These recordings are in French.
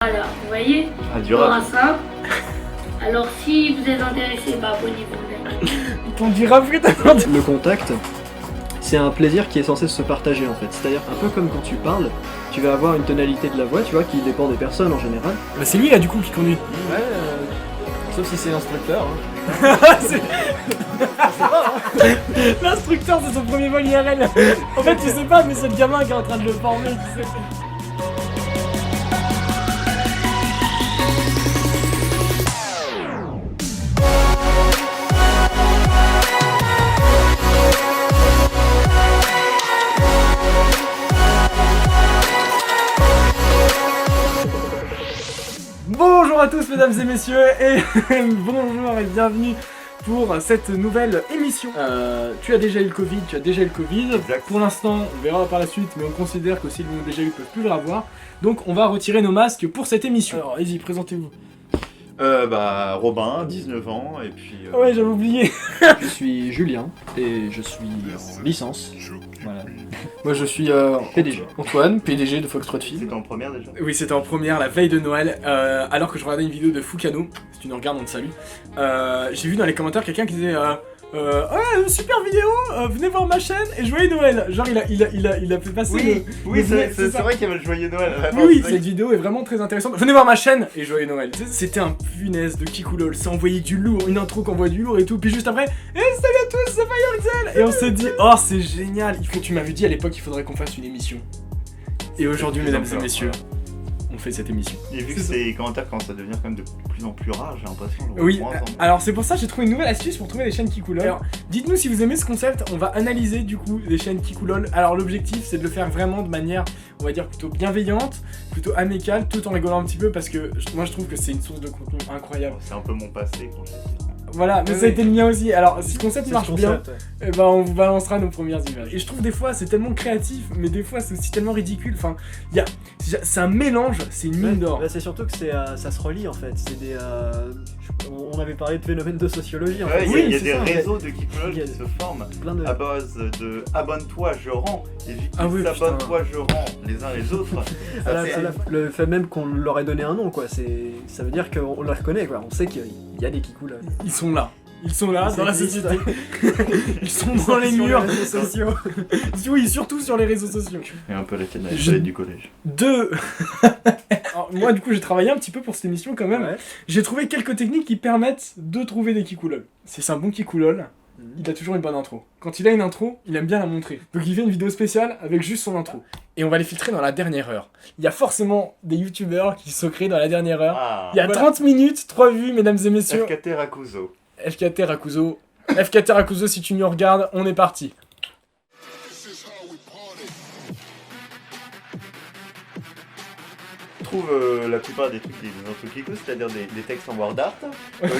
Voilà, vous voyez, Ah, on aura ça. Alors si vous êtes intéressé, bah abonnez-vous. On dira plus tard. Le contact, c'est un plaisir qui est censé se partager en fait. C'est-à-dire un peu comme quand tu parles, tu vas avoir une tonalité de la voix, tu vois, qui dépend des personnes en général. Bah c'est lui là du coup qui conduit. Ouais, sauf si c'est l'instructeur. L'instructeur c'est son premier vol IRL. En fait tu sais pas mais c'est le gamin qui est en train de le former, tu sais. Bonjour à tous mesdames et messieurs et bonjour et bienvenue pour cette nouvelle émission. Tu as déjà eu le Covid, Exact. Pour l'instant, on verra par la suite, mais on considère que s'ils l'ont déjà eu, ils peuvent plus le revoir. Donc on va retirer nos masques pour cette émission. Alors, allez-y, présentez-vous. Robin, 19 ans, et puis... Ah ouais, j'avais oublié. Je suis Julien et je suis en licence. Voilà. Moi je suis PDG. Antoine, PDG de Foxtrot Film. C'était en première déjà. Oui, c'était en première la veille de Noël, alors que je regardais une vidéo de Fukano. Si tu nous regardes, on te salue. J'ai vu dans les commentaires quelqu'un qui disait ouais, super vidéo, venez voir ma chaîne et joyeux Noël. Genre il a fait passer Oui, c'est c'est ça. vrai qu'il y avait le joyeux Noël. Oui, cette vidéo est vraiment très intéressante. Venez voir ma chaîne et joyeux Noël. C'était un punaise de Kikoulol, ça envoyait du lourd, une intro qui envoie du lourd et tout. Puis juste après, salut à tous, c'est Firexel. Et on s'est dit, oh c'est génial. Tu m'avais dit à l'époque qu'il faudrait qu'on fasse une émission. Et aujourd'hui, mesdames et messieurs, on fait cette émission. Et vu que ces commentaires commencent à devenir quand même de plus en plus rares, j'ai l'impression. je Oui, vois de moins en moins. alors c'est pour ça que j'ai trouvé une nouvelle astuce pour trouver des chaînes Kikoulol. Alors, dites-nous si vous aimez ce concept, on va analyser du coup des chaînes Kikoulol. Alors l'objectif c'est de le faire vraiment de manière, on va dire plutôt bienveillante, plutôt amicale, tout en rigolant un petit peu parce que moi je trouve que c'est une source de contenu incroyable. C'est un peu mon passé quand j'étais... Voilà, mais Oui, ça a oui. été le mien aussi. Alors si le concept C'est marche ce bien, concept, ouais. eh ben on vous balancera nos premières images. Et je trouve des fois c'est tellement créatif, mais des fois c'est aussi tellement ridicule. Enfin, c'est un mélange, c'est une mine d'or. Bah, c'est surtout que ça se relie en fait. C'est des, on avait parlé de phénomènes de sociologie en Ouais, fait. il y a, Oui, il y a c'est des ça. réseaux de Kikoulol Il y a qui se forment Plein de... à base de abonne-toi, je rends, et vu Ah oui, qu'ils putain. s'abonnent-toi, je rends les uns les autres, ça fait... Le fait même qu'on leur ait donné un nom quoi, ça veut dire qu'on les reconnaît quoi. On sait qu'il y a des Kikoulol. Ils sont là. Ils sont là, dans la Ça existe. société. Ils sont dans les Sur murs. réseaux sociaux. Oui, surtout sur les réseaux sociaux. Et un peu la canne Je- du collège. Deux. Alors, moi, du coup, j'ai travaillé un petit peu pour cette émission quand même. Ouais. J'ai trouvé quelques techniques qui permettent de trouver des Kikoulol. Si c'est un bon Kikoulol, il a toujours une bonne intro. Quand il a une intro, il aime bien la montrer. Donc il fait une vidéo spéciale avec juste son intro. Et on va les filtrer dans la dernière heure. Il y a forcément des youtubeurs qui se créent dans la dernière heure. Ah, Il y a 30 minutes, 3 vues, mesdames et messieurs. FKT Rakuzo. FKT Rakuzo. FKT Rakuzo, si tu nous regardes, on est parti. Je trouve la plupart des trucs des autres Kiko, c'est-à-dire des textes en word art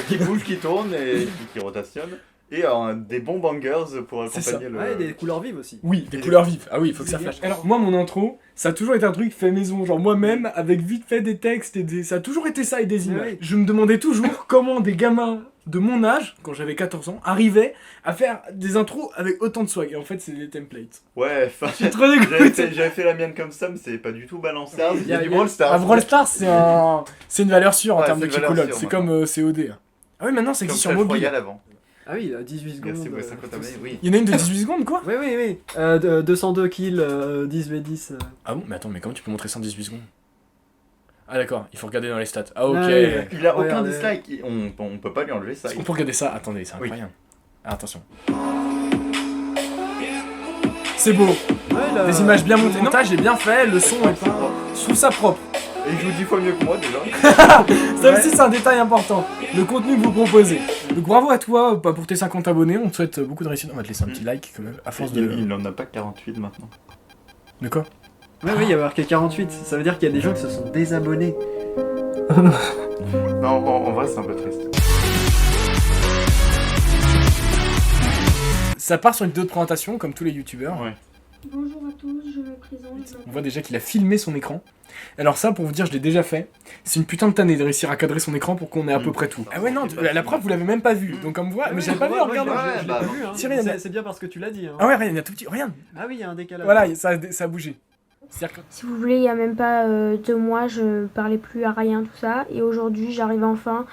qui bougent, qui tournent et qui rotationnent, et des bons bangers pour C'est ça. accompagner le... Ouais, des couleurs vives aussi. Oui, des couleurs vives. Ah oui, il faut que ça flash. Alors, moi, mon intro, ça a toujours été un truc fait maison. Genre, moi-même, avec vite fait des textes et des... Ça a toujours été ça et des images. Oui. Je me demandais toujours comment des gamins de mon âge, quand j'avais 14 ans, arrivaient à faire des intros avec autant de swag. Et en fait, c'est des templates. Ouais, enfin... Je suis trop dégoûté. J'avais fait la mienne comme ça, mais c'est pas du tout Balance Stars, il y a Il y du a- Brawl Stars. Ah, Brawl Stars, c'est une valeur sûre en Ouais, termes de c'est une valeur Kikoulol. sûre, C'est maintenant. comme COD. Ah oui, maintenant, ça Comme existe sur Clash mobile. Royale avant. Ah oui, 18 secondes. Merci, ouais, 50 abonnés, oui. Il y en a une de 18 secondes, quoi. Oui, oui, oui. 202 kills, 10 v10. Ah bon, mais attends, mais comment tu peux montrer ça en 18 secondes? Ah d'accord, il faut regarder dans les stats. Ah ok. Ah, oui, oui. Il a aucun Regardez. dislike, on peut pas lui enlever ça. On peut regarder ça, attendez, c'est Oui. incroyable. Ah, attention. C'est beau, des images bien montées. Le montage est bien fait, le son est pas... Je trouve ça propre. Et il joue 10 fois mieux que moi déjà. Ça Ouais. aussi c'est un détail important, le contenu que vous proposez. Donc bravo à toi pour tes 50 abonnés, on te souhaite beaucoup de réussite. On va te laisser un petit like quand même, à force de... Il en a pas 48 maintenant. De quoi? Oui, oui, il y a marqué 48. Ça veut dire qu'il y a des gens qui se sont désabonnés. Non, en vrai c'est un peu triste. Ça part sur une vidéo de présentation comme tous les youtubeurs. Ouais. Bonjour à tous, je me présente. On voit déjà qu'il a filmé son écran. Alors ça, pour vous dire, je l'ai déjà fait. C'est une putain de tannée de réussir à cadrer son écran pour qu'on ait à peu près tout. Ah ouais non, la preuve vous l'avez même pas vu. Donc comme voit, mais j'avais pas vu en regardant. ouais, bah, vu, hein. Si, rien, C'est bien parce que tu l'as dit. Hein. Ah ouais, regarde, il y a tout petit, regarde. Ah oui, il y a un décalage. Voilà, ça a bougé. C'est-à-dire que- Si vous voulez, il y a même pas 2 mois, je parlais plus à rien, tout ça. Et aujourd'hui, j'arrive enfin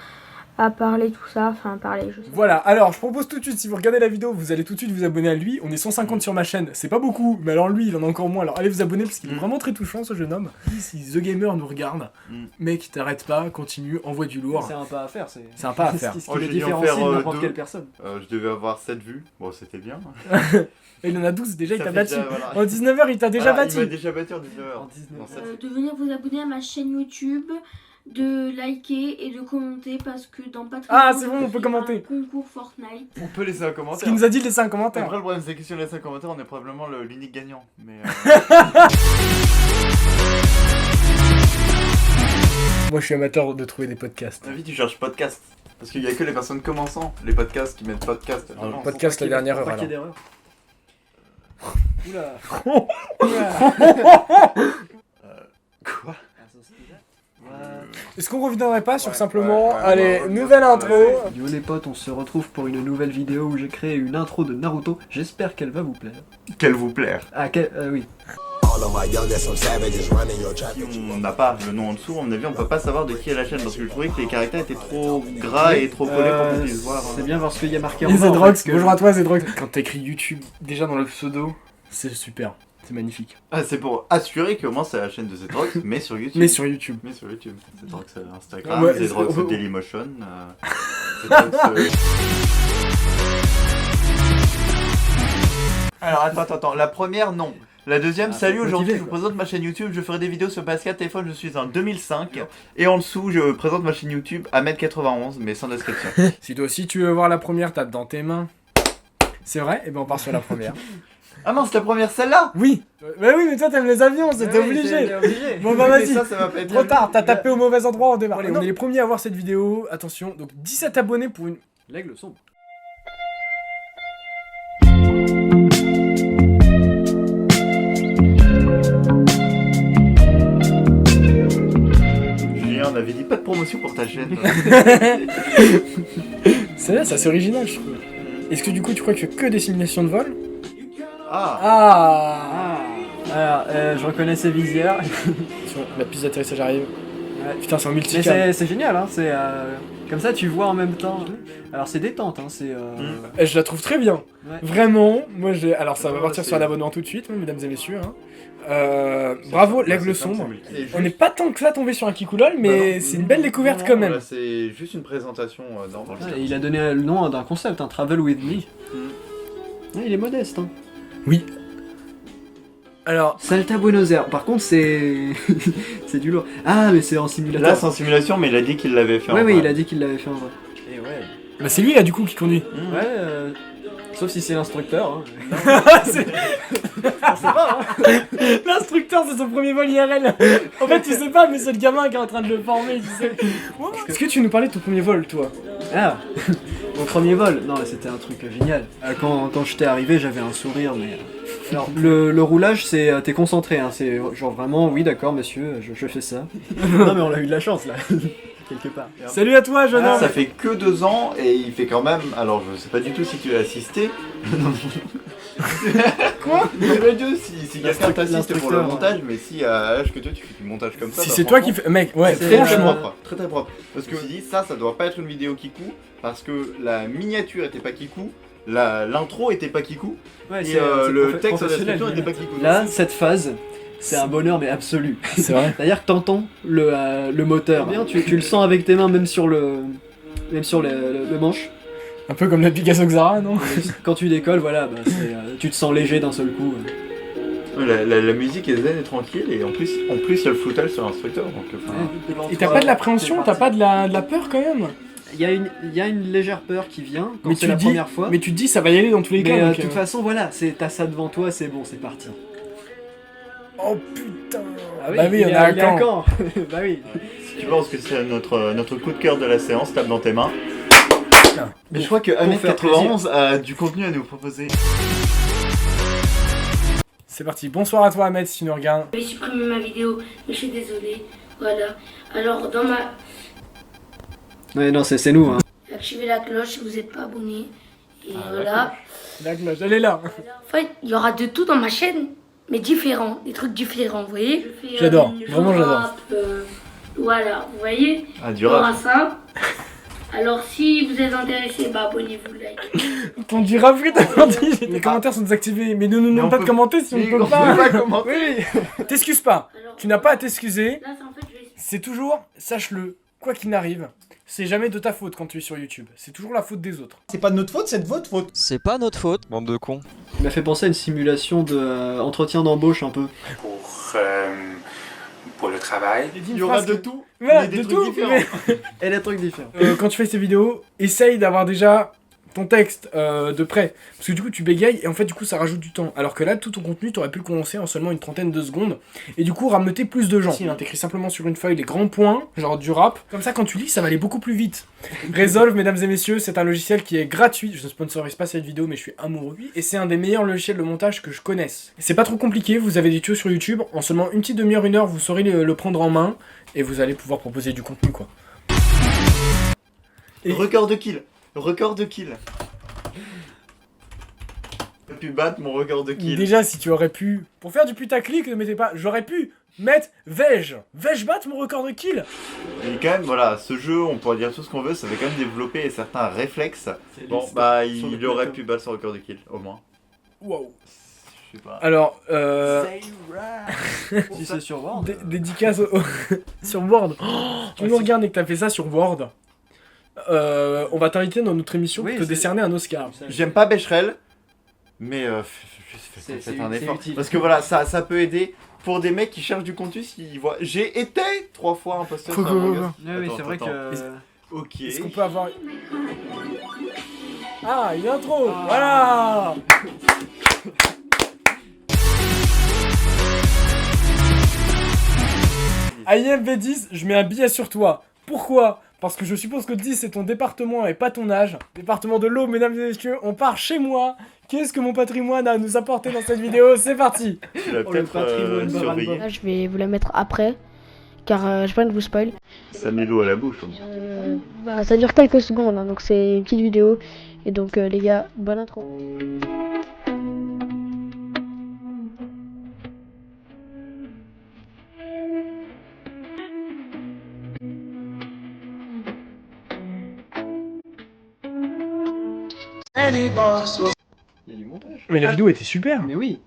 à parler tout ça. Enfin, parler, je sais. Voilà, alors je propose tout de suite, si vous regardez la vidéo, vous allez tout de suite vous abonner à lui. On est 150 sur ma chaîne, c'est pas beaucoup, mais alors lui, il en a encore moins. Alors allez vous abonner parce qu'il est vraiment très touchant ce jeune homme. Si The Gamer nous regarde, mec, t'arrêtes pas, continue, envoie du lourd. C'est un pas à faire. C'est un pas à faire. Ce qui Oh, le j'ai dû en différencie faire, de n'importe 2. quelle personne. Je devais avoir 7 vues. Bon, c'était bien. Et il en a 12 déjà, il Ça t'a fait battu. déjà, voilà. En 19h, il t'a déjà Voilà, battu. Il m'a déjà battu en 19h. En 19. Non, ça, c'est- De venir vous abonner à ma chaîne YouTube, de liker et de commenter parce que dans pas très Ah, longtemps, c'est bon, on peut il y aura commenter. un concours Fortnite. On peut laisser un Ce commentaire. qu'il nous a dit de laisser un commentaire. Après, le problème, c'est que si on laisse un commentaire, on est probablement l'unique gagnant. Mais Moi je suis amateur de trouver des podcasts. ta vie, tu cherches podcast. Parce qu'il y a que les personnes commençant, les podcasts qui mettent podcast. Alors, le devant. podcast, la dernière heure Pas alors. qu'il y ait d'erreur. Quoi Est-ce qu'on reviendrait pas sur simplement, ouais, allez, ouais, nouvelle intro. Yo les potes, on se retrouve pour une nouvelle vidéo où j'ai créé une intro de Naruto. J'espère qu'elle va vous plaire. Qu'elle vous plaire. Ah, oui. Si on n'a pas le nom en dessous, à mon avis, on peut pas savoir de qui est la chaîne. Parce que je trouvais que les caractères étaient trop gras et trop collés pour qu'on puisse voir. C'est bien parce qu'il y a marqué en Et bas, en Zedrox, fait, que- bonjour à toi Zedrox. Quand t'écris YouTube déjà dans le pseudo, c'est super, c'est magnifique. Ah, c'est pour assurer qu'au moins c'est la chaîne de Zedrox, mais sur YouTube. Mais sur YouTube. Mais sur YouTube. Zedrox Instagram, Ouais, Zedrox c'est- Dailymotion. Zedrox, Alors attends, la première non. La deuxième, Ah, salut, faut aujourd'hui motiver, je vous quoi. présente ma chaîne YouTube, je ferai des vidéos sur PS4 téléphone, je suis en 2005. Et en dessous, je présente ma chaîne YouTube à 1m91, mais sans description. Si toi aussi tu veux voir la première, tape dans tes mains. C'est vrai? Et ben on part sur la première. Ah non, c'est la première, celle-là. Oui. Bah oui, mais toi t'aimes les avions, c'était obligé. Bon bah Mais vas-y. ça va pas être Trop tard, t'as tapé au mauvais endroit, on démarre. Allez, Non. on est les premiers à voir cette vidéo. Attention, donc 17 abonnés pour une. L'aigle sombre. Julien, on avait dit pas de promotion pour ta chaîne. C'est là, c'est assez original, je trouve. Est-ce que du coup tu crois que tu fais que des simulations de vol? Ah. Ah. Alors, je reconnais ces visières. Sur la piste d'atterrissage arrive. Ouais. Putain, c'est en Mais multicam. c'est génial, hein. C'est comme ça, tu vois en même temps. Alors, c'est détente, hein. C'est. Et je la trouve très bien. Ouais. Vraiment, moi j'ai. Alors ça va Ouais, partir c'est- sur un abonnement tout de suite, mesdames et messieurs. Hein. Bravo, l'aigle sombre. On n'est pas tant que ça tombé sur un Kikoulol, mais c'est une belle découverte quand même. C'est juste une présentation dans le Ouais, il a donné le nom d'un concept, un Travel with Me. Ouais, il est modeste, hein. Oui. Alors, Salta Buenos Aires. Par contre, c'est. c'est du lourd. Ah, mais c'est en simulateur. Là, c'est en simulation, mais il a dit qu'il l'avait fait. Ouais, en oui, vrai. il a dit qu'il l'avait fait en vrai. Et ouais. bah c'est lui là du coup qui conduit. Ouais, sauf si c'est l'instructeur. Hein. C'est- On sait pas, hein. L'instructeur c'est son premier vol IRL. En fait tu sais pas mais c'est le gamin qui est en train de le former, tu sais. Est-ce que tu veux nous parler de ton premier vol toi? Ah, mon premier vol. Non, mais c'était un truc génial. Quand j'étais arrivé, j'avais un sourire, mais. Alors, le roulage, c'est. T'es concentré, hein. C'est genre vraiment, oui, d'accord, monsieur, je fais ça. Non, mais on a eu de la chance là. Quelque part. Salut à toi jeune homme. Ça fait que 2 ans et il fait quand même. Alors, je sais pas du tout si tu as assisté. Quoi? Je sais pas du tout si quelqu'un t'assiste pour le L'instructeur, montage, mais si à l'âge que toi tu fais du montage comme ça. Si bah, c'est toi qui franchement, fais. Mec, ouais, c'est C'est- très franchement. propre, très propre. Parce que je me dis ça doit pas être une vidéo Kikou parce que la miniature était pas Kikou, l'intro était pas Kikou Ouais, et le texte de la professionnel, description était mais- pas Kikou. Là, cette phase, c'est un bonheur, mais absolu. C'est vrai. C'est-à-dire que t'entends le moteur. Bien, tu le sens avec tes mains, même sur le manche. Un peu comme le Picasso Xara, non? Quand tu décolles, voilà, bah, tu te sens léger d'un seul coup. La musique est zen et tranquille et en plus il y a le floutage sur l'instructeur donc enfin, Et t'as pas de l'appréhension, t'as pas de la peur quand même? Il y a une légère peur qui vient quand Mais c'est tu la dis- première fois. Mais tu te dis ça va y aller dans tous les Mais cas. de donc, toute façon, voilà, t'as ça devant toi, c'est bon, c'est parti. Oh putain. Ah Bah oui, il on est est à il est à Caen. Caen. Bah oui. si tu penses que c'est notre coup de cœur de la séance, tape dans tes mains. Mais je crois que Pour faire 1m91 a du contenu à nous proposer. C'est parti. Bonsoir à toi Ahmed si tu nous regardes. Je vais supprimer ma vidéo, mais je suis désolée. Voilà. Alors, dans ma. Ouais, non, c'est nous, hein. Activez la cloche si vous n'êtes pas abonné. Et Ah, voilà. La cloche, elle est là. En fait, il y aura de tout dans ma chaîne. mais différents, des trucs différents, vous voyez. Je fais, J'adore, du vraiment j'adore. rap, voilà, vous voyez. Ah, du Voilà rap. ça. Alors si vous êtes intéressé, bah abonnez-vous, like. On dira plus t'as dit, les commentaires sont désactivés, mais ne nous Mais demande on pas de peut- commenter si on Oui, peut on pas. peut pas commenter. Oui, t'excuses pas, Alors, tu n'as pas à t'excuser, là, c'est en fait, je vais... c'est toujours, sache-le, quoi qu'il n'arrive, c'est jamais de ta faute quand tu es sur YouTube, c'est toujours la faute des autres. C'est pas de notre faute, c'est de votre faute. C'est pas notre faute, bande de cons. Il m'a fait penser à une simulation de entretien d'embauche un peu. Pour le travail. Il y aura de tout. Voilà, mais des de trucs tout, différents. mais- Et des trucs différents. Quand tu fais ces vidéos, essaye d'avoir déjà ton texte de près. Parce que du coup tu bégayes et en fait du coup ça rajoute du temps. Alors que là tout ton contenu t'aurais pu le condenser en seulement une trentaine de secondes. Et du coup rameuter plus de gens. Si t'écris simplement sur une feuille les grands points, genre du rap. Comme ça quand tu lis ça va aller beaucoup plus vite. Resolve mesdames et messieurs, c'est un logiciel qui est gratuit. Je ne sponsorise pas cette vidéo mais je suis amoureux. Et c'est un des meilleurs logiciels de montage que je connaisse. C'est pas trop compliqué, vous avez des tutos sur YouTube. En seulement une petite demi-heure, une heure vous saurez le prendre en main. Et vous allez pouvoir proposer du contenu quoi. Et- Record de kill. Record de kill. J'ai pu battre mon record de kill. Déjà, si tu aurais pu, pour faire du putaclic, ne mettez pas, j'aurais pu mettre vais-je battre mon record de kill? Mais quand même, voilà, ce jeu, on pourrait dire tout ce qu'on veut, ça fait quand même développer certains réflexes. Bon, bah, il aurait pu battre son record de kill, au moins. Waouh. Je sais pas. Alors, Si c'est sur Word. dédicace sur Word. Oh, tu nous regardes et que t'as fait ça sur Word. On va t'inviter dans notre émission Oui, pour te c'est- décerner un Oscar. J'aime pas Becherel, mais C'est- faites c'est- un c'est effort. utile. Parce que voilà, ça peut aider pour des mecs qui cherchent du contenu s'ils voient. J'ai été 3 fois imposteur sur Among Us. Oui, oui, c'est vrai Attends, que. Ok. Est-ce qu'on peut avoir... Ah, une intro. Voilà. IMV10, je mets un billet sur toi. Pourquoi? Parce que je suppose que le 10 c'est ton département et pas ton âge. Département de l'eau, mesdames et messieurs, on part chez moi. Qu'est-ce que mon patrimoine a à nous apporter dans cette vidéo? C'est parti. Tu l'as Oh, le peut-être patrimoine de surveillé. Ralbon. Là, je vais vous la mettre après, car j'ai pas envie de vous spoil. Ça met l'eau à la bouche. Ça dure quelques secondes, hein, donc c'est une petite vidéo. Et donc, les gars, bonne intro. Il y a du montage. Mais la vidéo était super. Mais oui.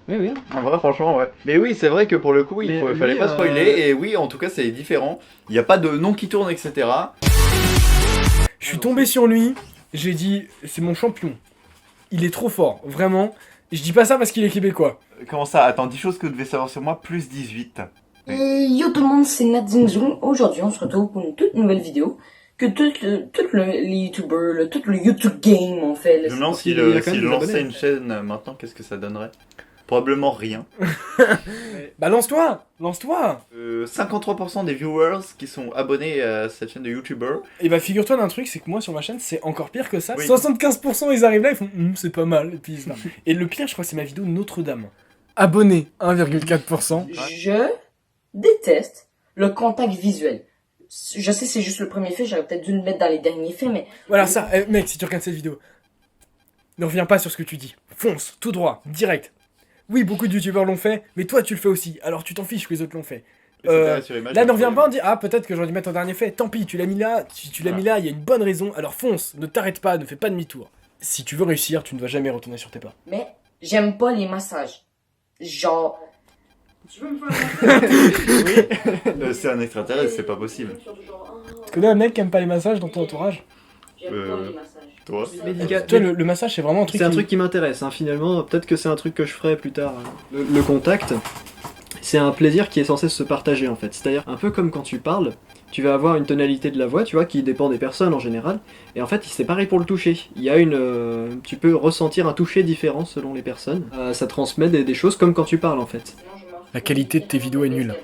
Oui, oui. En vrai, franchement, ouais. Mais oui, c'est vrai que pour le coup, il Mais fallait lui, pas spoiler. Et oui, en tout cas, c'est différent. Il n'y a pas de nom qui tourne, etc. Je suis tombé sur lui. J'ai dit, c'est mon champion. Il est trop fort, vraiment. Je dis pas ça parce qu'il est québécois. Comment ça? Attends, 10 choses que vous devez savoir sur moi, plus 18. Yo tout le monde, c'est Nadine Zoom. Aujourd'hui, on se retrouve pour une toute nouvelle vidéo que les youtubeurs, tout le YouTube game ont fait. Je me demande qu'il y a quand même s'il des lançait abonnés. une chaîne maintenant, qu'est-ce que ça donnerait? Probablement rien. Bah lance-toi, lance-toi. 53% des viewers qui sont abonnés à cette chaîne de youtubeurs. Et bah figure-toi d'un truc, c'est que moi sur ma chaîne c'est encore pire que ça. Oui. 75% ils arrivent là, ils font c'est pas mal. Et puis ils se barrent. Et le pire, je crois que c'est ma vidéo Notre-Dame. Abonnés 1,4%. Je déteste le contact visuel. Je sais, c'est juste le premier fait, j'aurais peut-être dû le mettre dans les derniers faits, mais Voilà ça, mec, si tu regardes cette vidéo, ne reviens pas sur ce que tu dis. Fonce, tout droit, direct. Oui, beaucoup de youtubeurs l'ont fait, mais toi tu le fais aussi, alors tu t'en fiches que les autres l'ont fait. Là, ne reviens pas en disant ah peut-être que j'aurais dû mettre en dernier fait. Tant pis, tu l'as mis là, tu l'as mis là, il y a une bonne raison. Alors fonce, ne t'arrête pas, ne fais pas demi-tour. Si tu veux réussir, tu ne dois jamais retourner sur tes pas. mais j'aime pas les massages. Genre, Tu peux me faire un C'est un extraterrestre, c'est pas possible. Tu connais un mec qui aime pas les massages dans ton entourage? j'aime pas les massages. Toi? Toi, le massage c'est vraiment un truc. C'est un qui- truc qui m'intéresse, hein, finalement. Peut-être que c'est un truc que je ferai plus tard. Le contact, c'est un plaisir qui est censé se partager en fait. C'est-à-dire, un peu comme quand tu parles, tu vas avoir une tonalité de la voix, tu vois, qui dépend des personnes en général. Et en fait, c'est pareil pour le toucher. Il y a tu peux ressentir un toucher différent selon les personnes. Ça transmet des choses comme quand tu parles en fait. La qualité de tes vidéos est nulle.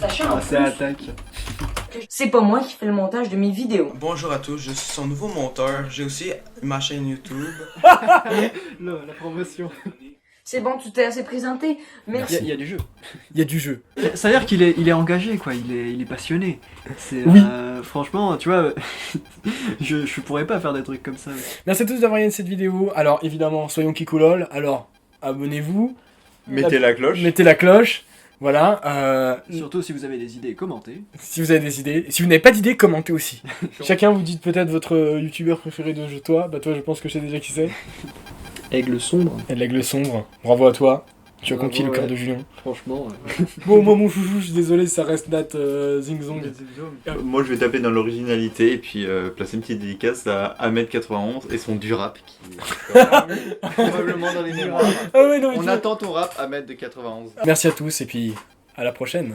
Sachant en c'est plus attaque. que c'est pas moi qui fais le montage de mes vidéos. Bonjour à tous, je suis son nouveau monteur. J'ai aussi ma chaîne YouTube. La promotion. C'est bon, tu t'es assez présenté, mais Il y a du jeu. Il y a du jeu. Ça veut dire qu'il est engagé, quoi. Il est passionné. Oui. Franchement, tu vois, je pourrais pas faire des trucs comme ça. Merci à tous d'avoir regardé cette vidéo. Alors évidemment, soyons kikoulol. Alors abonnez-vous. Mettez la cloche. Mettez la cloche. Voilà. Surtout si vous avez des idées, commentez. Si vous avez des idées. Si vous n'avez pas d'idées, commentez aussi. Chacun vous dites peut-être votre youtubeur préféré de jeu. Toi, bah toi je pense que je sais déjà qui c'est. Aigle sombre. Et l'aigle sombre. Bravo à toi. Tu as Bravo, conquis le cœur ouais. de Julien. Franchement. Bon, moi mon chouchou, je suis désolé, ça reste Nat Zing Zong. Moi, je vais taper dans l'originalité et puis placer une petite dédicace à Ahmed91 et son du rap qui est probablement dans les mémoires. Ah ouais, non, mais On tu- attend ton rap, Ahmed de 91. Merci à tous et puis à la prochaine.